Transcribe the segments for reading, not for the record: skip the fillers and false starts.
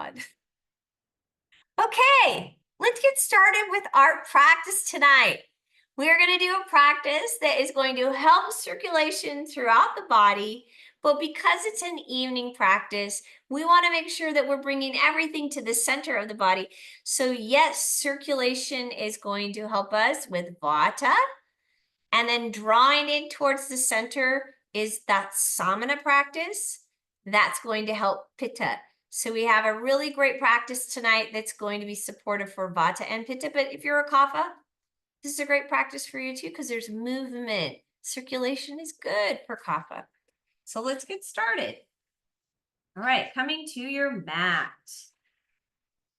God. Okay, let's get started with our practice tonight. We are going to do a practice that is going to help circulation throughout the body, but because it's an evening practice, we want to make sure that we're bringing everything to the center of the body. So yes, circulation is going to help us with Vata, and then drawing in towards the center is that Samana practice. That's going to help Pitta. So we have a really great practice tonight that's going to be supportive for Vata and Pitta. But if you're a Kapha, this is a great practice for you too, because there's movement. Circulation is good for Kapha. So let's get started. All right, coming to your mat.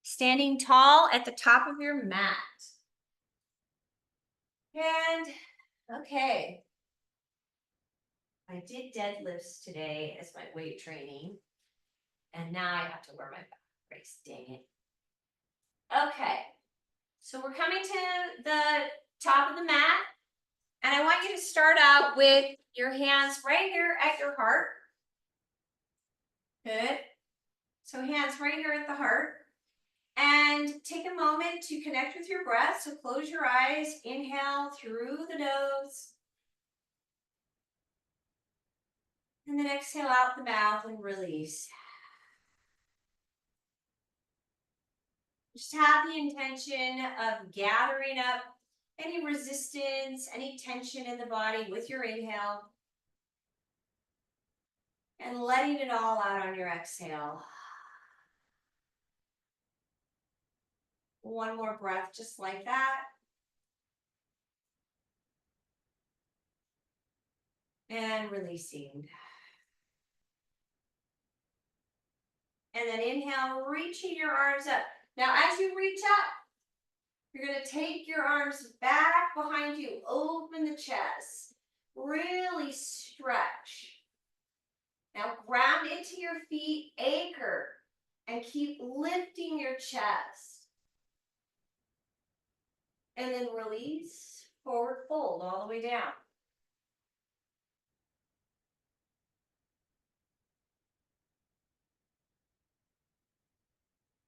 Standing tall at the top of your mat. And okay. I did deadlifts today as my weight training. And now I have to wear my back brace. Dang it. Okay. So we're coming to the top of the mat. And I want you to start out with your hands right here at your heart. Good. So hands right here at the heart. And take a moment to connect with your breath. So close your eyes. Inhale through the nose. And then exhale out the mouth and release. Just have the intention of gathering up any resistance, any tension in the body with your inhale. And letting it all out on your exhale. One more breath just like that. And releasing. And then inhale, reaching your arms up. Now as you reach up, you're going to take your arms back behind you. Open the chest. Really stretch. Now ground into your feet, anchor, and keep lifting your chest. And then release, forward fold all the way down.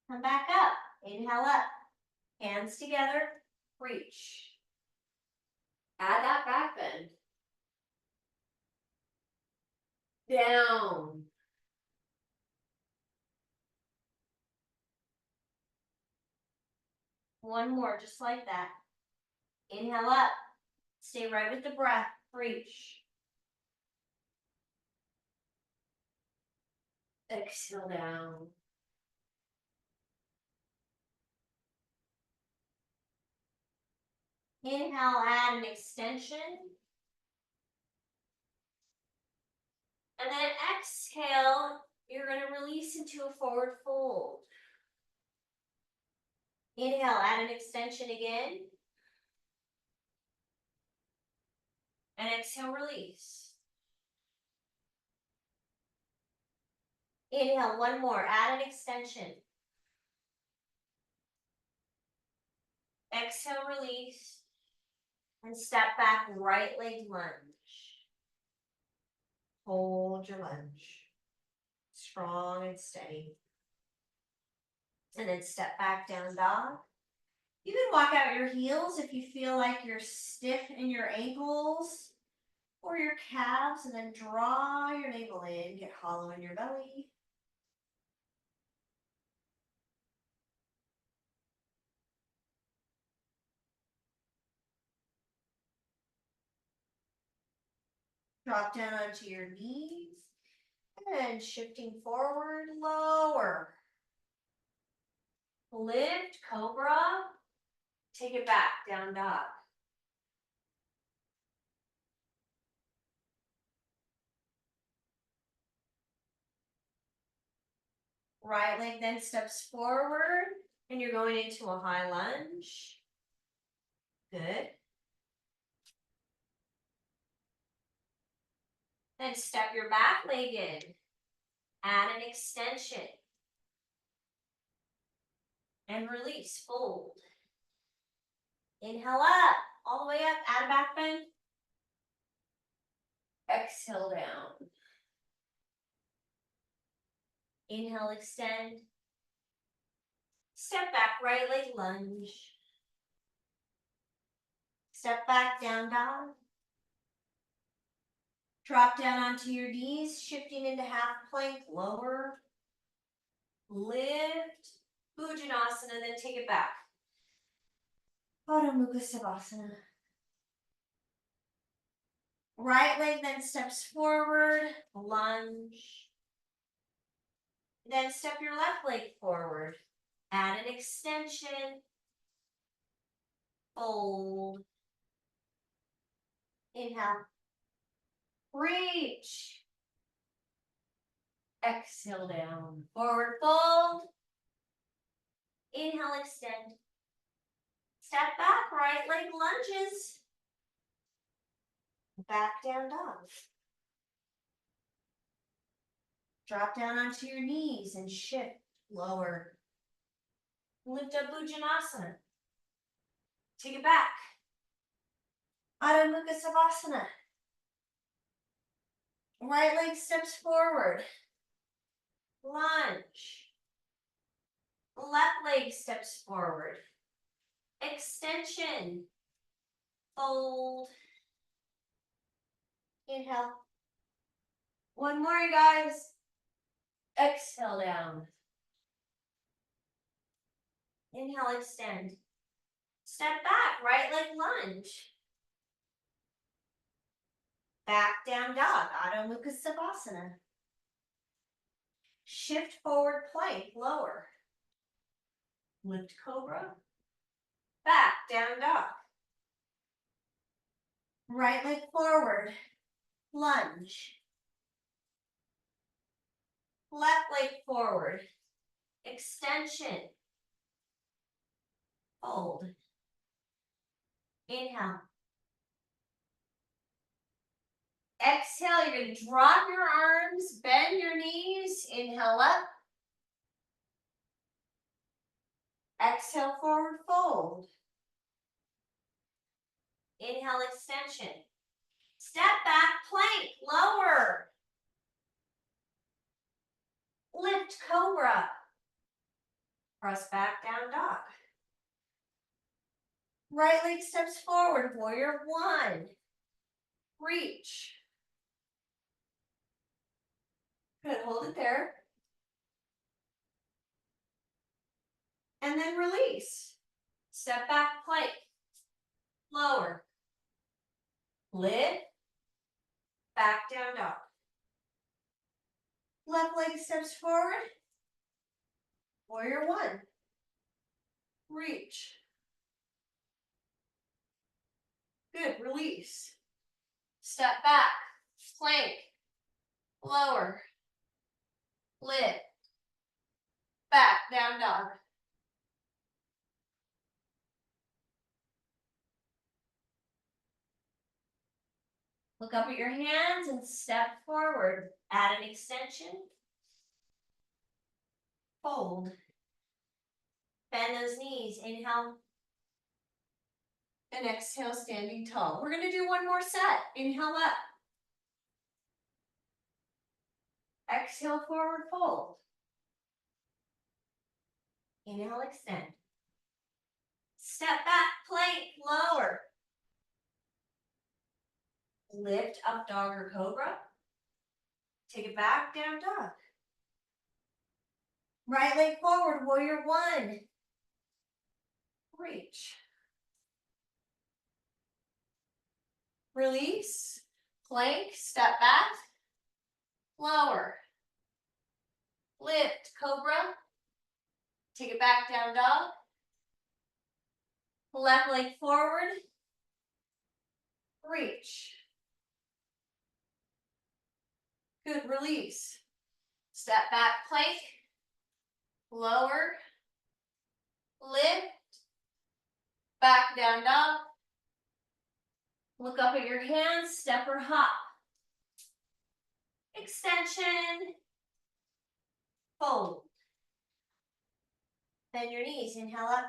Come back up, inhale up, hands together, reach. Add that back bend. Down. One more, just like that. Inhale up, stay right with the breath, reach. Exhale down. Inhale, add an extension. And then exhale, you're going to release into a forward fold. Inhale, add an extension again. And exhale, release. Inhale, one more, add an extension. Exhale, release. And step back, right leg lunge. Hold your lunge. Strong and steady. And then step back, down dog. You can walk out your heels if you feel like you're stiff in your ankles or your calves, and then draw your navel in, get hollow in your belly. Drop down onto your knees and shifting forward, lower. Lift, cobra. Take it back, down dog. Right leg then steps forward, and you're going into a high lunge. Good. Then step your back leg in. Add an extension. And release, fold. Inhale up, all the way up, add a back bend. Exhale down. Inhale, extend. Step back, right leg lunge. Step back, down dog. Drop down onto your knees, shifting into half plank, lower. Lift, Bhujanasana, then take it back. Adho Mukha Savasana. Right leg then steps forward, lunge. Then step your left leg forward. Add an extension. Fold. Inhale. Reach. Exhale down. Forward fold. Inhale, extend. Step back, right leg lunges. Back down dog. Drop down onto your knees and shift lower. Lift up Bhujanasana. Take it back. Adho Mukha Savasana. Right leg steps forward. Lunge. Left leg steps forward. Extension. Fold. Inhale. One more, you guys. Exhale down. Inhale, extend. Step back, right leg lunge. Back down dog, Adho Mukha Savasana. Shift forward plank, lower. Lift cobra. Back down dog. Right leg forward, lunge. Left leg forward, extension. Fold. Inhale. Exhale, you're going to drop your arms, bend your knees. Inhale up. Exhale, forward fold. Inhale, extension. Step back, plank, lower. Lift, cobra. Press back, down dog. Right leg steps forward, warrior one. Reach. Good, hold it there. And then release. Step back, plank. Lower. Lift. Back, down dog. Left leg steps forward. Warrior one. Reach. Good, release. Step back, plank, lower, lift, back, down dog. Look up at your hands and step forward. Add an extension. Fold. Bend those knees. Inhale. And exhale, standing tall. We're going to do one more set. Inhale up. Exhale, forward fold. Inhale, extend. Step back, plank, lower. Lift up, dog or cobra. Take it back, down dog. Right leg forward, warrior one. Reach. Release. Plank, step back. Lower. Lift, cobra. Take it back, down dog. Left leg forward. Reach. Good, release. Step back, plank. Lower. Lift. Back, down dog. Look up at your hands, step or hop. Extension. Fold. Bend your knees, inhale up.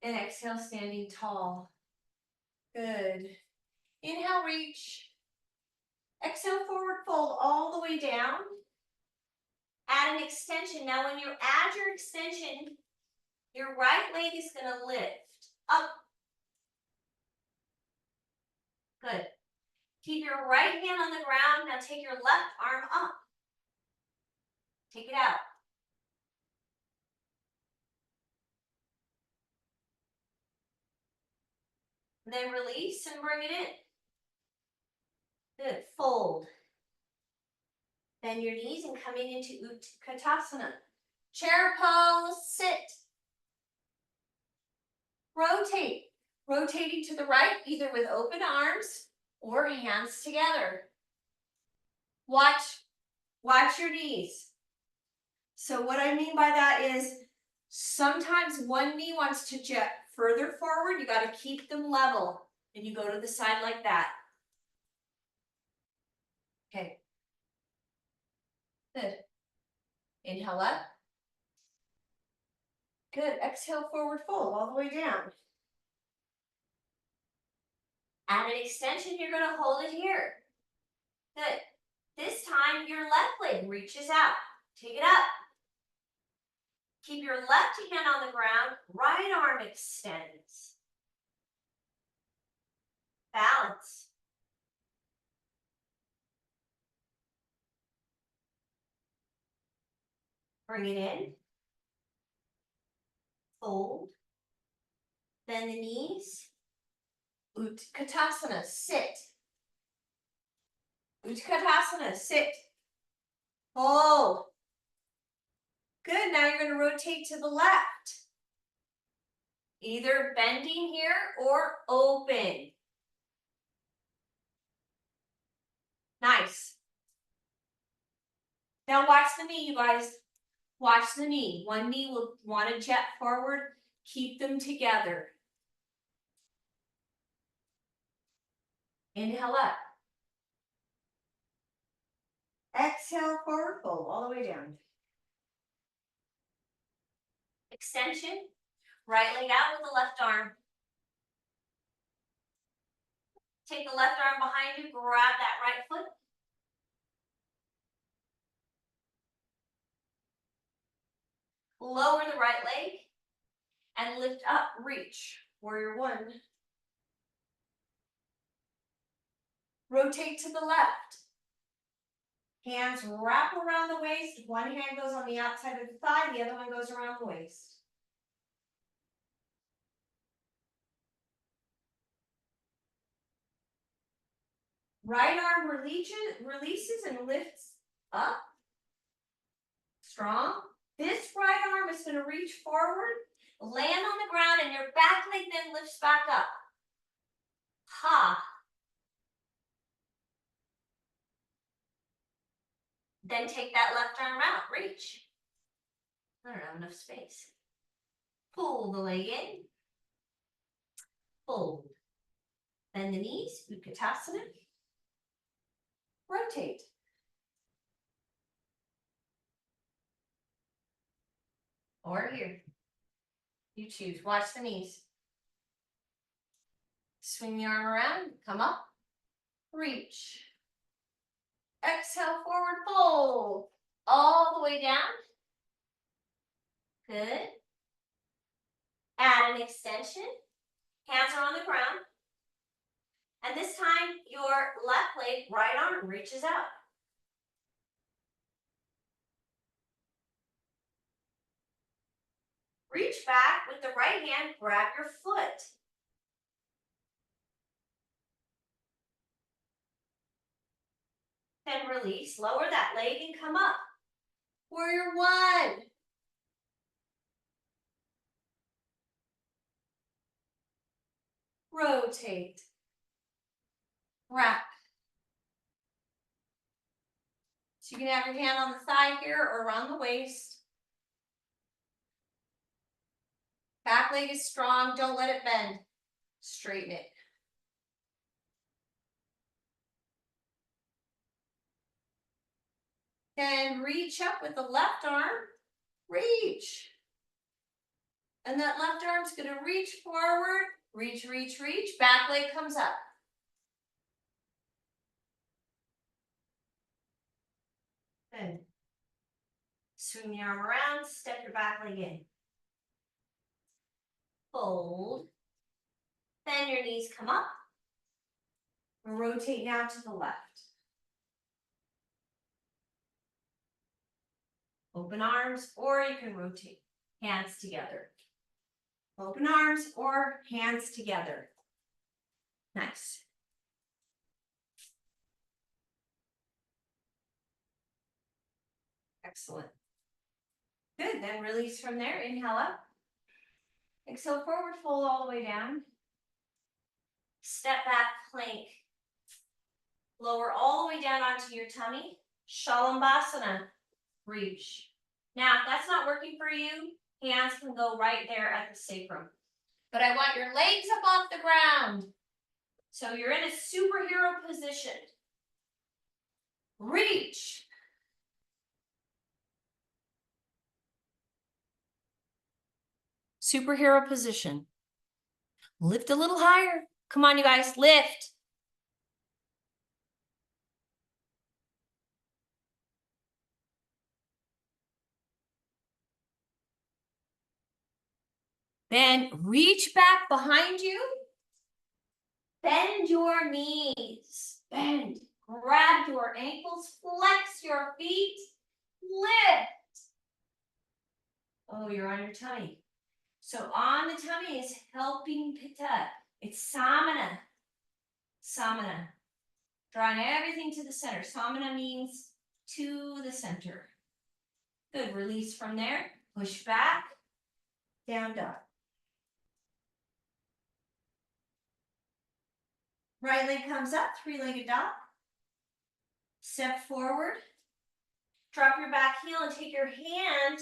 And exhale, standing tall. Good. Inhale, reach. Exhale, forward fold all the way down. Add an extension. Now when you add your extension, your right leg is going to lift up. Good. Keep your right hand on the ground. Now take your left arm up. Take it out. And then release and bring it in. Good. Fold. Bend your knees and coming into Utkatasana. Chair pose, sit. Rotate. Rotating to the right, either with open arms or hands together. Watch your knees. So what I mean by that is sometimes one knee wants to jet further forward. You got to keep them level. And you go to the side like that. Okay. Good. Inhale up. Good. Exhale, forward fold all the way down. Add an extension. You're going to hold it here. Good. This time, your left leg reaches out. Take it up. Keep your left hand on the ground. Right arm extends. Balance. Bring it in. Fold. Bend the knees. Utkatasana, sit. Utkatasana, sit. Hold. Good, now you're going to rotate to the left. Either bending here or open. Nice. Now watch the knee, you guys. Watch the knee. One knee will want to jet forward. Keep them together. Inhale up. Exhale, forward fold, all the way down. Extension. Right leg out with the left arm. Take the left arm behind you, grab that right foot. Lower the right leg and lift up, reach. Warrior one. Rotate to the left. Hands wrap around the waist. One hand goes on the outside of the thigh, the other one goes around the waist. Right arm releases and lifts up. Strong. This right arm is going to reach forward, land on the ground, and your back leg then lifts back up. Ha. Then take that left arm out, reach. I don't have enough space. Pull the leg in. Fold. Bend the knees, Utkatasana. Rotate. Or here. You choose. Watch the knees. Swing the arm around, come up, reach. Exhale, forward fold. All the way down. Good. Add an extension. Hands are on the ground. And this time, your left leg, right arm reaches out. Reach back with the right hand, grab your foot. Then release, lower that leg and come up. Warrior one. Rotate. Wrap. So you can have your hand on the thigh here or around the waist. Back leg is strong, don't let it bend. Straighten it. Then reach up with the left arm, reach. And that left arm's gonna reach forward, reach, reach, reach, back leg comes up. Good. Swing the arm around, step your back leg in. Fold. Then your knees come up. Rotate now to the left. Open arms, or you can rotate. Hands together. Open arms or hands together. Nice. Excellent. Good, then release from there, inhale up. Exhale, forward fold all the way down. Step back, plank. Lower all the way down onto your tummy. Shalambhasana, reach. Now, if that's not working for you, hands can go right there at the sacrum. But I want your legs up off the ground. So you're in a superhero position. Reach. Superhero position. Lift a little higher. Come on, you guys, lift. Then reach back behind you. Bend your knees. Bend. Grab your ankles. Flex your feet. Lift. Oh, you're on your tummy. So on the tummy is helping Pitta. It's Samana. Samana. Drawing everything to the center. Samana means to the center. Good. Release from there. Push back. Down dog. Right leg comes up, three-legged dog. Step forward. Drop your back heel and take your hand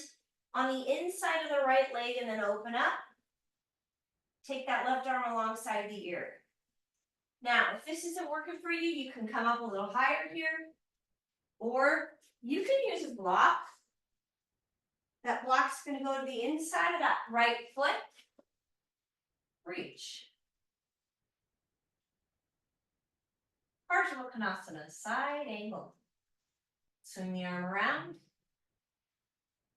on the inside of the right leg and then open up. Take that left arm alongside the ear. Now, if this isn't working for you, you can come up a little higher here. Or you can use a block. That block's going to go to the inside of that right foot. Reach. Parthakonasana, side angle. Swing the arm around.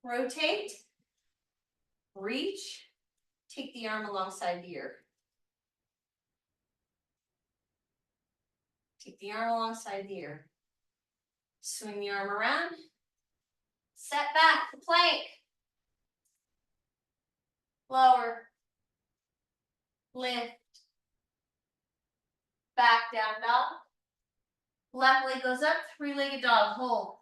Rotate. Reach. Take the arm alongside the ear. Take the arm alongside the ear. Swing the arm around. Set back to plank. Lower. Lift. Back down dog. Left leg goes up, three-legged dog, hold.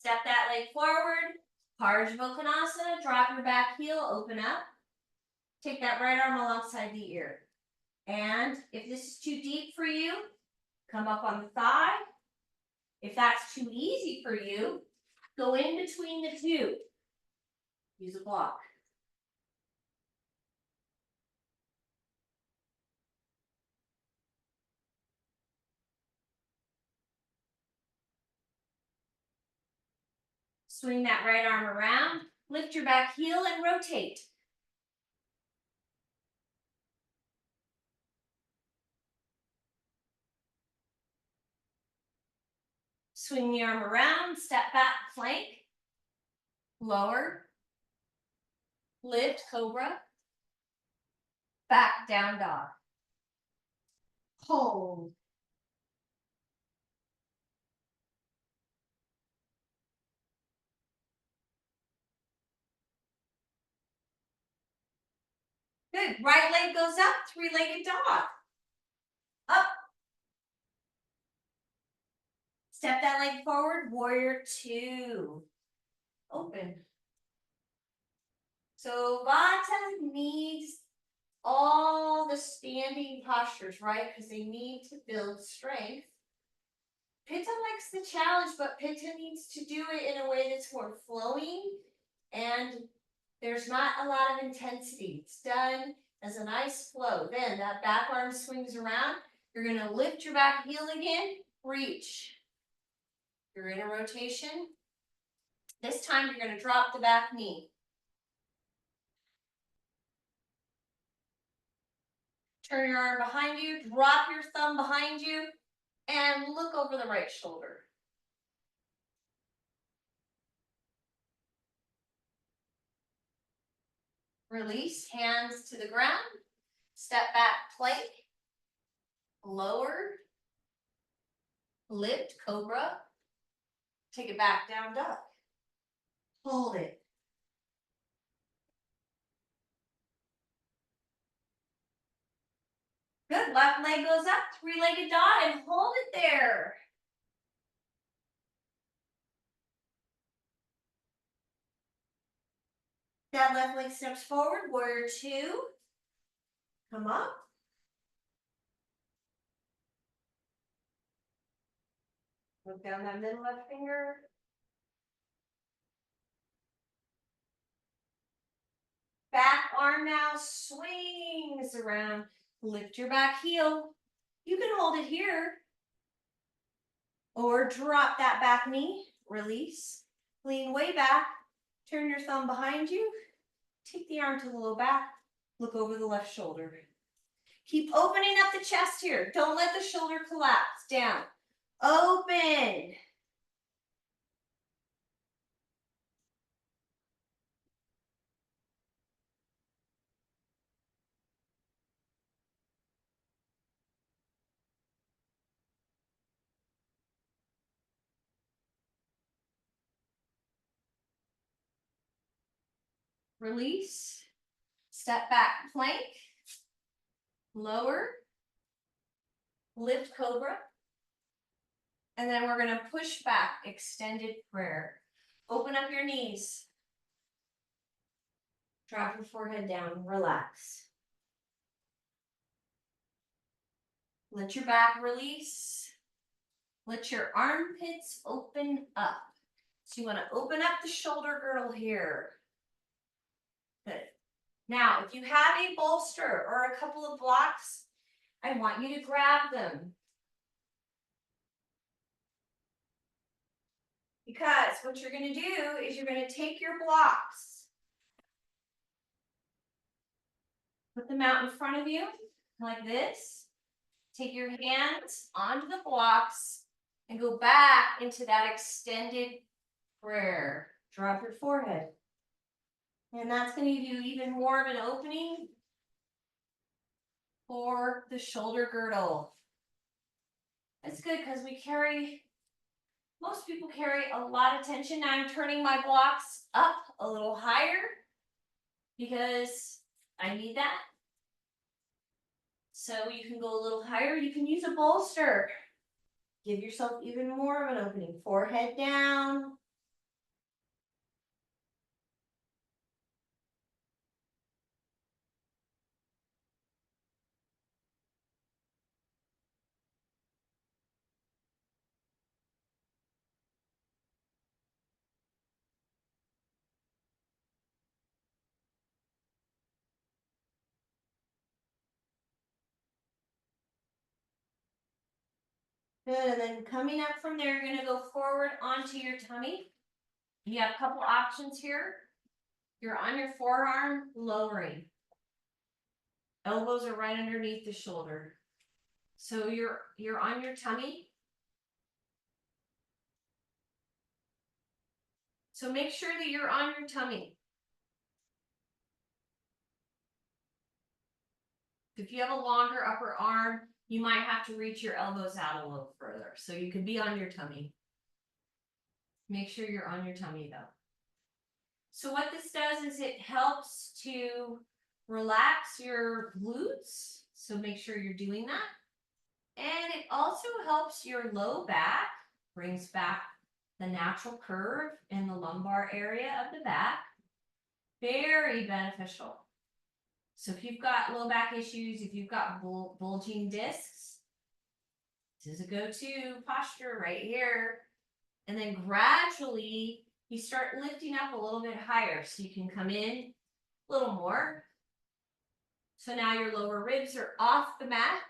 Step that leg forward. Parthakonasana, drop your back heel, open up. Take that right arm alongside the ear. And if this is too deep for you, come up on the thigh. If that's too easy for you, go in between the two. Use a block. Swing that right arm around. Lift your back heel and rotate. Swing the arm around, step back, plank. Lower. Lift, cobra. Back down dog. Hold. Good. Right leg goes up, three-legged dog. Up. Step that leg forward, warrior two. Open. So Vata needs all the standing postures, right? Because they need to build strength. Pitta likes the challenge, but Pitta needs to do it in a way that's more flowing and there's not a lot of intensity. It's done as a nice flow. Then that back arm swings around. You're going to lift your back heel again, reach. You're in a rotation. This time you're going to drop the back knee. Turn your arm behind you, drop your thumb behind you, and look over the right shoulder. Release, hands to the ground. Step back, plank. Lower. Lift, cobra. Take it back, down dog. Hold it. Good, left leg goes up, three-legged dog, and hold it there. That left leg steps forward, warrior two. Come up. Look down that middle left finger. Back arm now swings around. Lift your back heel. You can hold it here. Or drop that back knee. Release. Lean way back. Turn your thumb behind you. Take the arm to the low back. Look over the left shoulder. Keep opening up the chest here. Don't let the shoulder collapse. Down. Open. Release. Step back, plank. Lower. Lift cobra. And then we're going to push back, extended prayer. Open up your knees. Drop your forehead down, relax. Let your back release. Let your armpits open up. So you want to open up the shoulder girdle here. Good. Now, if you have a bolster or a couple of blocks, I want you to grab them. Because what you're going to do is you're going to take your blocks, put them out in front of you like this. Take your hands onto the blocks and go back into that extended prayer. Drop your forehead. And that's going to give you even more of an opening for the shoulder girdle. It's good because most people carry a lot of tension. Now I'm turning my blocks up a little higher because I need that. So you can go a little higher. You can use a bolster. Give yourself even more of an opening. Forehead down. Good, and then coming up from there, you're going to go forward onto your tummy. You have a couple options here. You're on your forearm, lowering. Elbows are right underneath the shoulder. So you're on your tummy. So make sure that you're on your tummy. If you have a longer upper arm, you might have to reach your elbows out a little further. So you could be on your tummy. Make sure you're on your tummy though. So what this does is it helps to relax your glutes. So make sure you're doing that. And it also helps your low back, brings back the natural curve in the lumbar area of the back. Very beneficial. So if you've got low back issues, if you've got bulging discs, this is a go-to posture right here. And then gradually you start lifting up a little bit higher so you can come in a little more. So now your lower ribs are off the mat.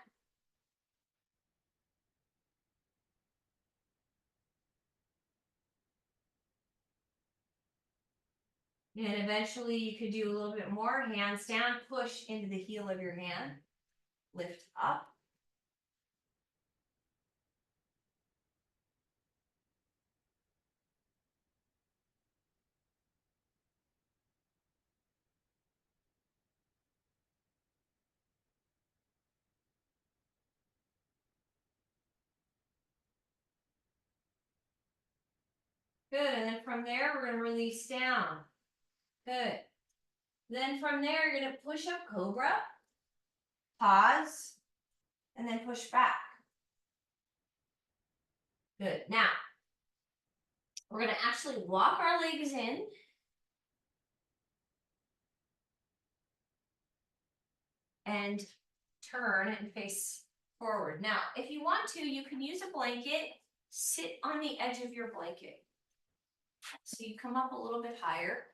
And eventually you could do a little bit more. Hands down, push into the heel of your hand. lift up. Good, and then from there, we're gonna release down. Good. Then from there, you're gonna push up cobra, pause, and then push back. Good, now, we're gonna actually walk our legs in. And turn and face forward. Now, if you want to, you can use a blanket, sit on the edge of your blanket. So you come up a little bit higher,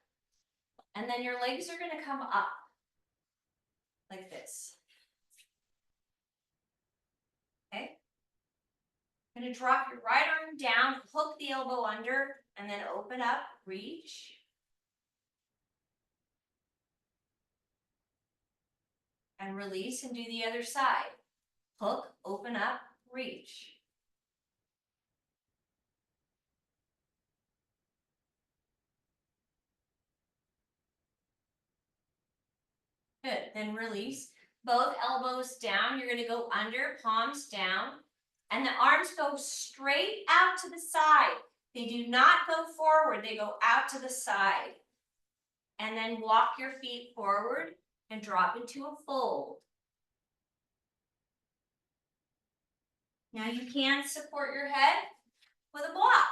and then your legs are gonna come up like this. Okay? I'm gonna drop your right arm down, hook the elbow under, and then open up, reach. And release and do the other side. Hook, open up, reach. Good, then release. Both elbows down, you're gonna go under, palms down, and the arms go straight out to the side. They do not go forward, they go out to the side. And then walk your feet forward and drop into a fold. Now you can support your head with a block.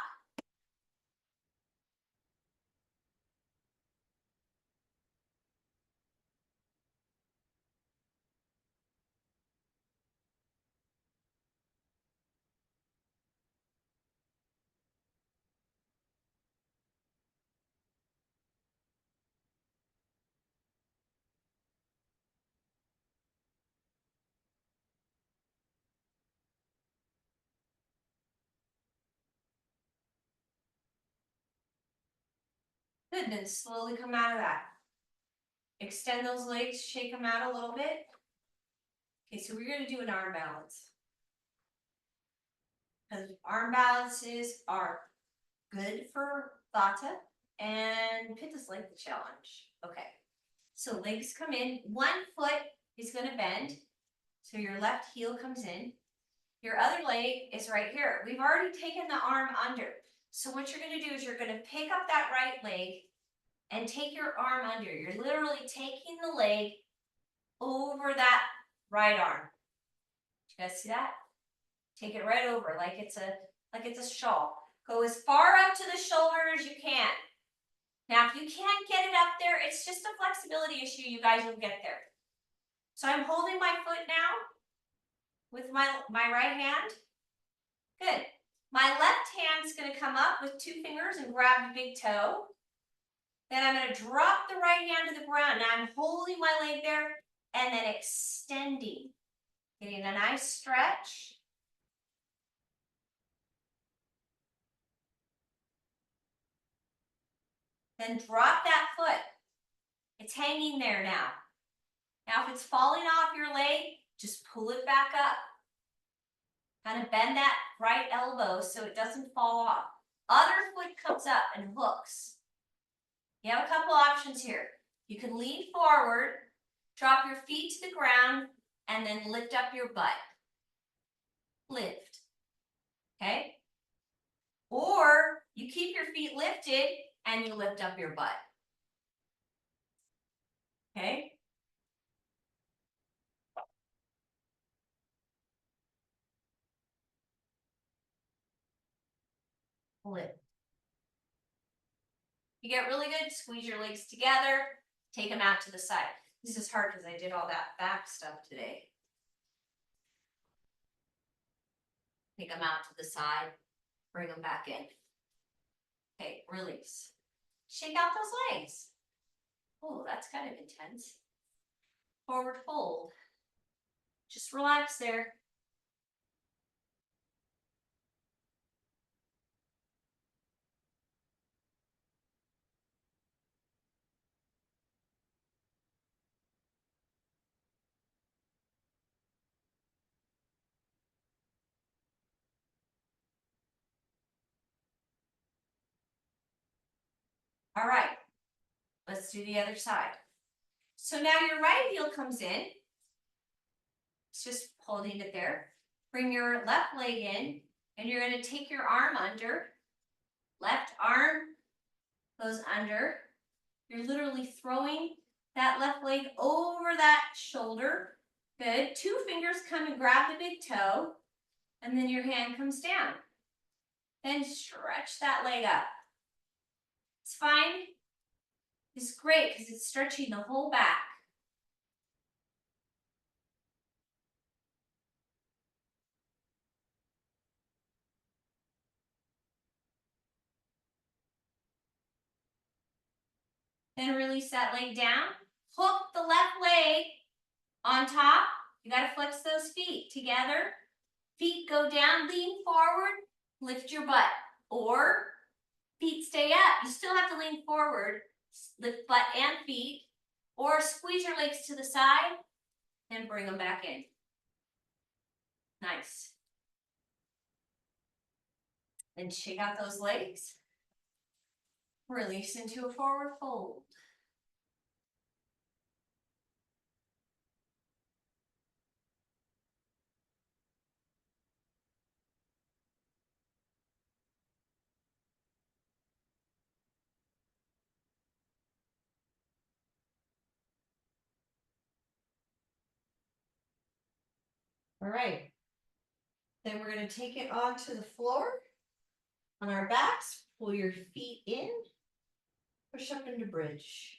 Good, then slowly come out of that. Extend those legs, shake them out a little bit. Okay, so we're gonna do an arm balance. Because arm balances are good for Vata, and Pitta's like the challenge. Okay, so legs come in. One foot is gonna bend, so your left heel comes in. Your other leg is right here. We've already taken the arm under. So what you're gonna do is you're gonna pick up that right leg and take your arm under. You're literally taking the leg over that right arm. You guys see that? Take it right over like it's a shawl. Go as far up to the shoulder as you can. Now, if you can't get it up there, it's just a flexibility issue. You guys will get there. So I'm holding my foot now with my right hand. Good. My left hand's going to come up with two fingers and grab the big toe. Then I'm going to drop the right hand to the ground. Now I'm holding my leg there and then extending. Getting a nice stretch. Then drop that foot. It's hanging there now. Now, if it's falling off your leg, just pull it back up. Kind of bend that right elbow so it doesn't fall off. Other foot comes up and hooks. You have a couple options here. You can lean forward, drop your feet to the ground, and then lift up your butt. Lift. Okay? Or you keep your feet lifted and you lift up your butt. Okay? Lift. You get really good, squeeze your legs together, take them out to the side. This is hard because I did all that back stuff today. Take them out to the side, bring them back in. Okay, release. Shake out those legs. Oh, that's kind of intense. Forward fold. Just relax there. All right, let's do the other side. So now your right heel comes in. It's just holding it there. Bring your left leg in, and you're going to take your arm under. Left arm goes under. You're literally throwing that left leg over that shoulder. Good. 2 fingers come and grab the big toe, and then your hand comes down. Then stretch that leg up. It's fine. It's great because it's stretching the whole back. Then release that leg down. Hook the left leg on top. You got to flex those feet together. Feet go down, lean forward, lift your butt. Or feet stay up. You still have to lean forward, lift butt and feet. Or squeeze your legs to the side and bring them back in. Nice. Then shake out those legs. Release into a forward fold. All right. Then we're going to take it onto the floor. On our backs, pull your feet in. Push up into bridge.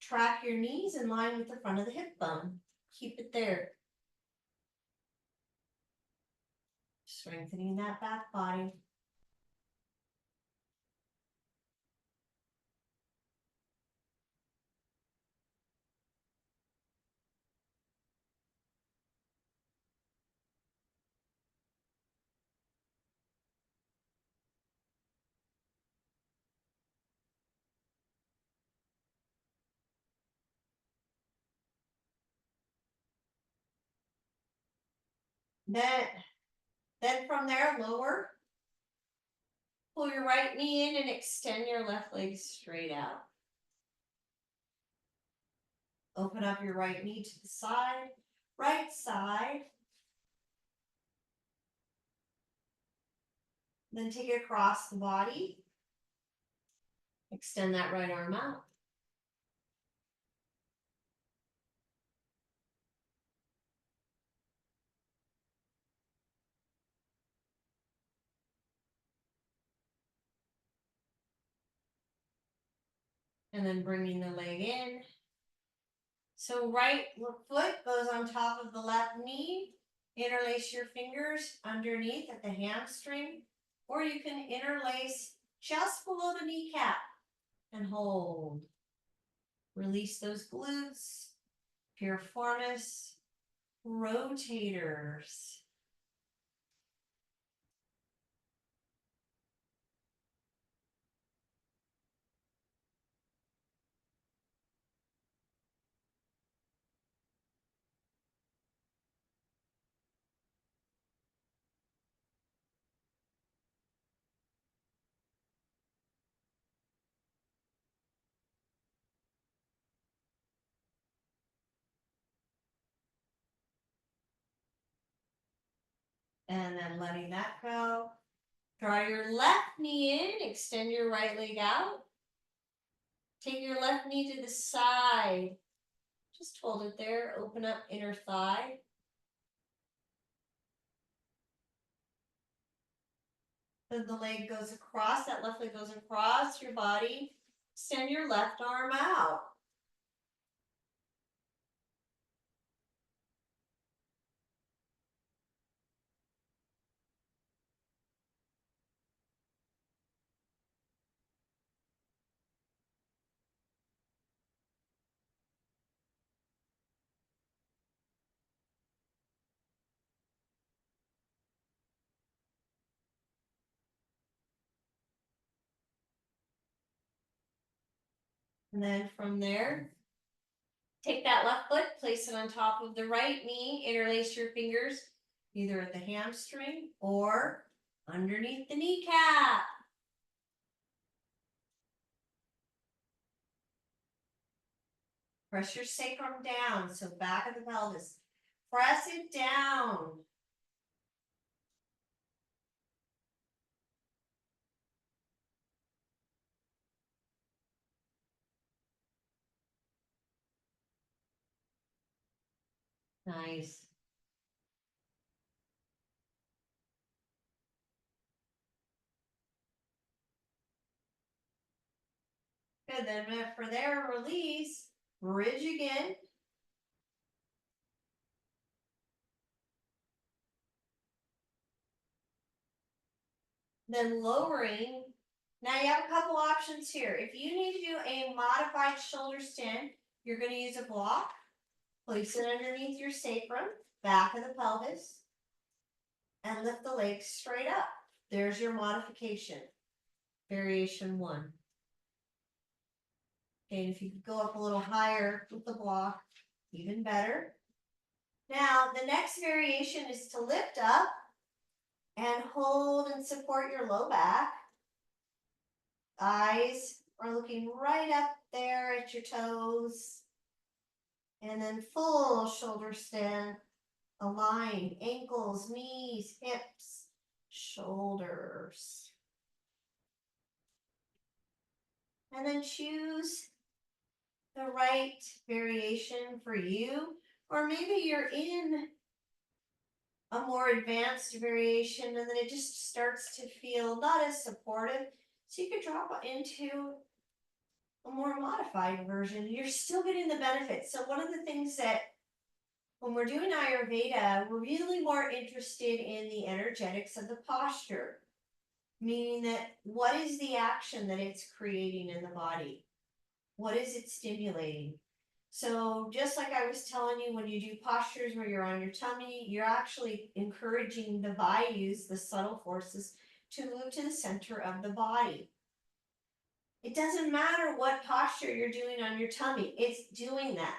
Track your knees in line with the front of the hip bone. Keep it there. Strengthening that back body. Then from there, lower. Pull your right knee in and extend your left leg straight out. Open up your right knee to the side. Right side. Then take it across the body. Extend that right arm out. And then bringing the leg in. So right foot goes on top of the left knee. Interlace your fingers underneath at the hamstring, or you can interlace just below the kneecap and hold. Release those glutes, piriformis, rotators. And then letting that go. Draw your left knee in, extend your right leg out. Take your left knee to the side. Just hold it there, open up inner thigh. Then the leg goes across, that left leg goes across your body. Extend your left arm out. And then from there, take that left foot, place it on top of the right knee, interlace your fingers either at the hamstring or underneath the kneecap. Press your sacrum down, so back of the pelvis. Press it down. Nice. Good, then for their release, bridge again. Then lowering. Now you have a couple options here. If you need to do a modified shoulder stand, you're going to use a block. Place it underneath your sacrum, back of the pelvis, and lift the legs straight up. There's your modification. Variation 1. Okay, and if you could go up a little higher with the block, even better. Now, the next variation is to lift up and hold and support your low back. Eyes are looking right up there at your toes. And then full shoulder stand, align ankles, knees, hips, shoulders. And then choose the right variation for you. Or maybe you're in a more advanced variation and then it just starts to feel not as supportive. So you could drop into a more modified version. You're still getting the benefits. So one of the things that when we're doing Ayurveda, we're really more interested in the energetics of the posture, meaning that what is the action that it's creating in the body? What is it stimulating? So just like I was telling you, when you do postures where you're on your tummy, you're actually encouraging the vayus, the subtle forces, to move to the center of the body. It doesn't matter what posture you're doing on your tummy, it's doing that.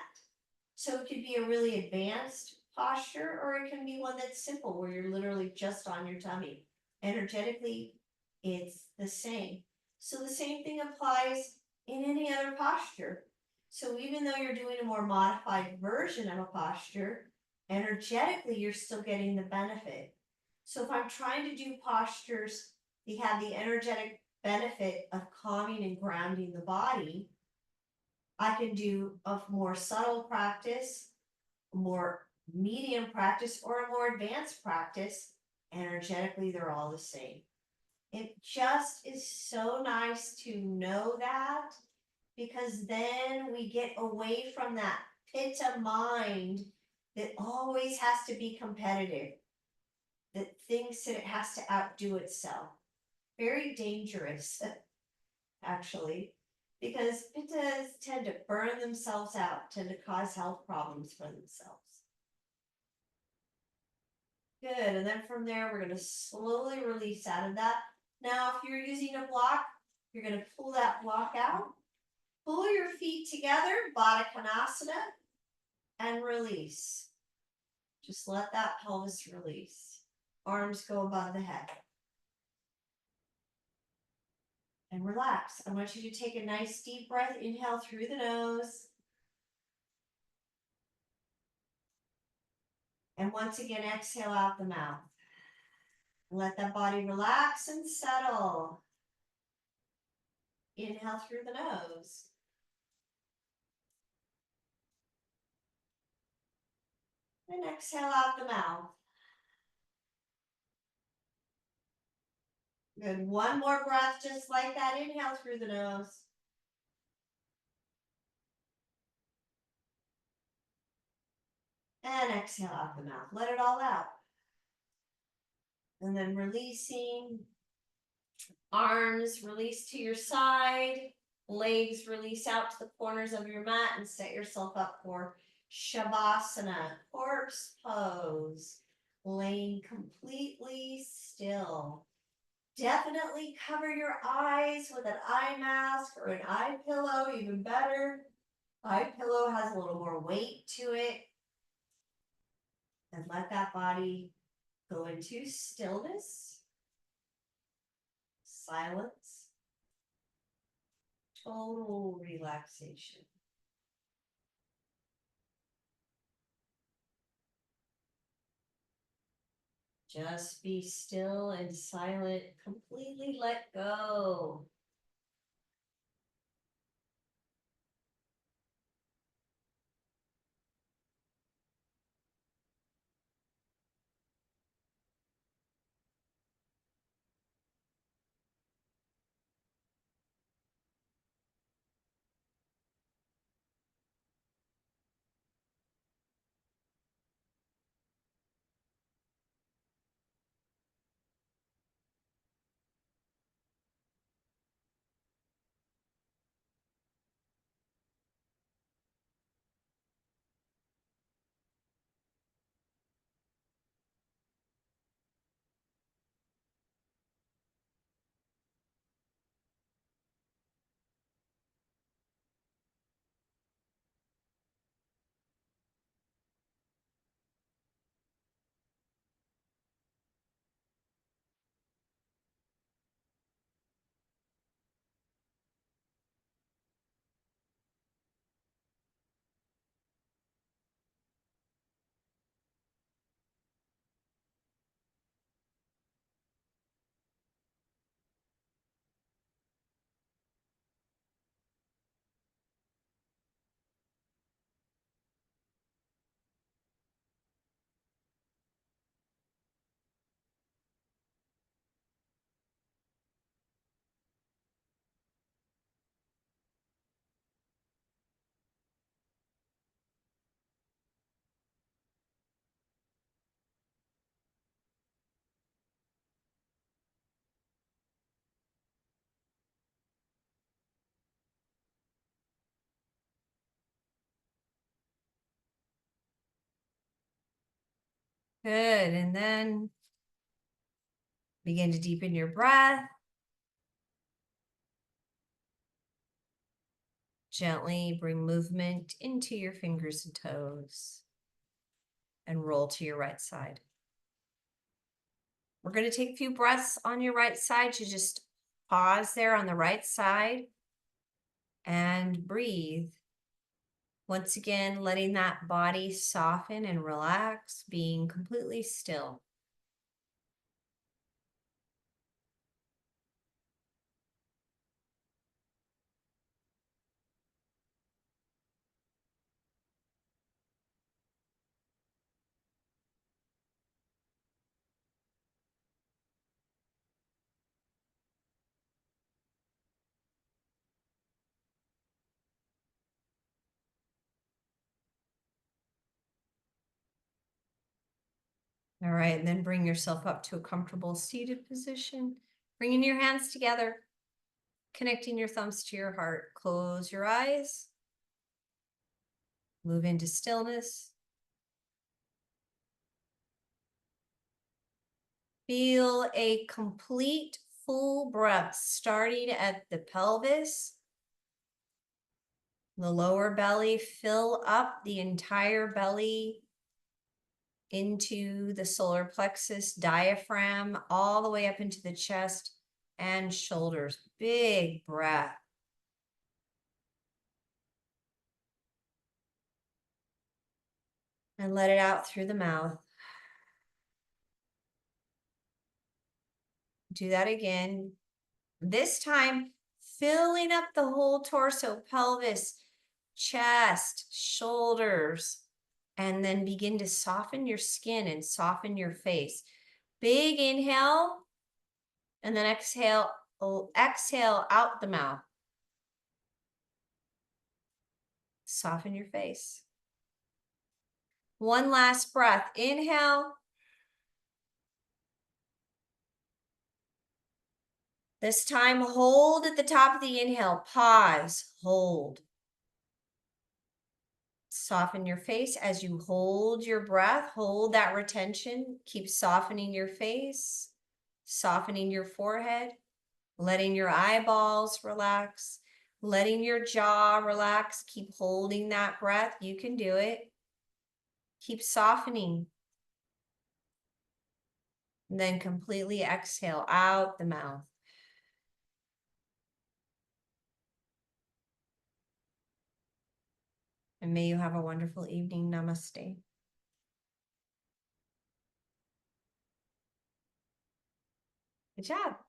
So it could be a really advanced posture, or it can be one that's simple, where you're literally just on your tummy. Energetically, it's the same. So the same thing applies in any other posture. So even though you're doing a more modified version of a posture, energetically, you're still getting the benefit. So if I'm trying to do postures that have the energetic benefit of calming and grounding the body, I can do a more subtle practice, a more medium practice, or a more advanced practice. Energetically, they're all the same. It just is so nice to know that, because then we get away from that Pitta mind that always has to be competitive, that thinks that it has to outdo itself. Very dangerous, actually, because Pittas tend to burn themselves out, tend to cause health problems for themselves. Good, and then from there, we're going to slowly release out of that. Now, if you're using a block, you're going to pull that block out. Pull your feet together, Vata Konasana, and release. Just let that pelvis release. Arms go above the head. And relax. I want you to take a nice deep breath. Inhale through the nose. And once again, exhale out the mouth. Let that body relax and settle. Inhale through the nose. And exhale out the mouth. Good. One more breath just like that. Inhale through the nose. And exhale out the mouth. Let it all out. And then releasing. Arms release to your side. Legs release out to the corners of your mat and set yourself up for Shavasana, corpse pose. Laying completely still. Definitely cover your eyes with an eye mask or an eye pillow, even better. Eye pillow has a little more weight to it. And let that body go into stillness, silence, total relaxation. Just be still and silent. Completely let go. Good. And then begin to deepen your breath. Gently bring movement into your fingers and toes and roll to your right side. We're going to take a few breaths on your right side. You just pause there on the right side and breathe. Once again, letting that body soften and relax, being completely still. All right, and then bring yourself up to a comfortable seated position. Bringing your hands together, connecting your thumbs to your heart. Close your eyes. Move into stillness. Feel a complete full breath starting at the pelvis, the lower belly. Fill up the entire belly into the solar plexus, diaphragm, all the way up into the chest and shoulders. Big breath. And let it out through the mouth. Do that again. This time, filling up the whole torso, pelvis, chest, shoulders, and then begin to soften your skin and soften your face. Big inhale, and then exhale out the mouth. Soften your face. One last breath. Inhale. This time, hold at the top of the inhale. Pause. Hold. Soften your face as you hold your breath. Hold that retention. Keep softening your face, softening your forehead, letting your eyeballs relax, letting your jaw relax. Keep holding that breath. You can do it. Keep softening. And then completely exhale out the mouth. And may you have a wonderful evening. Namaste. Good job.